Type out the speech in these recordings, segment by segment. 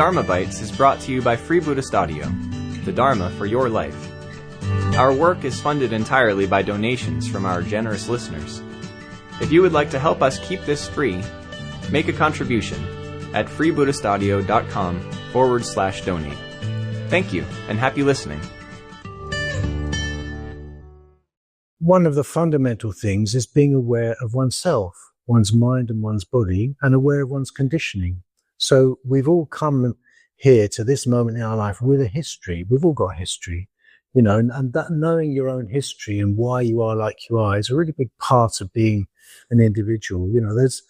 Dharmabytes is brought to you by Free Buddhist Audio, the Dharma for your life. Our work is funded entirely by donations from our generous listeners. If you would like to help us keep this free, make a contribution at freebuddhistaudio.com/donate. Thank you, and happy listening. One of the fundamental things is being aware of oneself, one's mind and one's body, and aware of one's conditioning. So we've all come here to this moment in our life with a history. We've all got a history, and that knowing your own history and why you are like you are is a really big part of being an individual. There's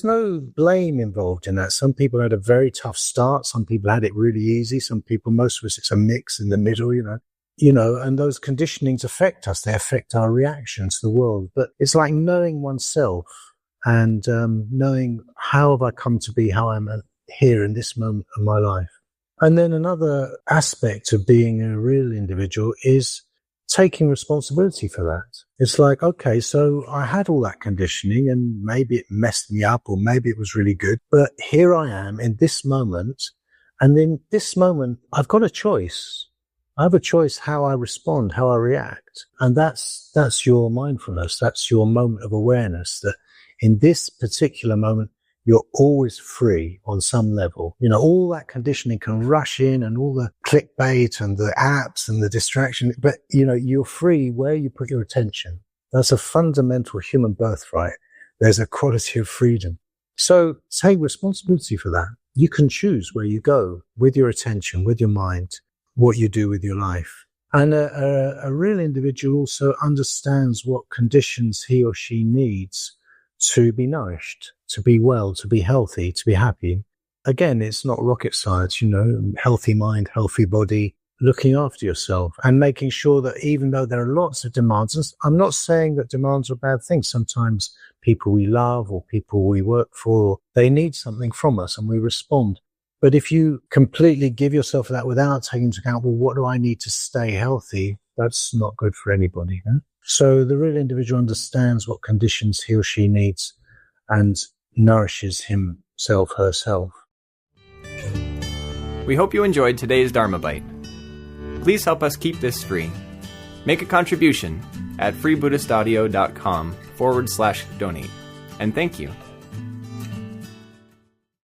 no blame involved in that. Some people had a very tough start. Some people had it really easy. Some people, most of us, it's a mix in the middle, and those conditionings affect us. They affect our reaction to the world. But it's like knowing oneself and knowing how have I come to be, how I'm here in this moment of my life. And then another aspect of being a real individual is taking responsibility for that. It's like, okay, so I had all that conditioning and maybe it messed me up or maybe it was really good, but here I am in this moment. And in this moment, I've got a choice. I have a choice how I respond, how I react. And that's your mindfulness. That's your moment of awareness that in this particular moment, you're always free on some level. All that conditioning can rush in and all the clickbait and the apps and the distraction, but you're free where you put your attention. That's a fundamental human birthright. There's a quality of freedom. So take responsibility for that. You can choose where you go with your attention, with your mind, what you do with your life. And a real individual also understands what conditions he or she needs to be nourished, to be well, to be healthy, to be happy. Again, it's not rocket science, healthy mind, healthy body, looking after yourself and making sure that even though there are lots of demands, and I'm not saying that demands are bad things. Sometimes people we love or people we work for, they need something from us and we respond. But if you completely give yourself that without taking into account, well, what do I need to stay healthy? That's not good for anybody. So the real individual understands what conditions he or she needs and nourishes himself, herself. We hope you enjoyed today's Dharmabite. Please help us keep this free. Make a contribution at freebuddhistaudio.com/donate. And thank you.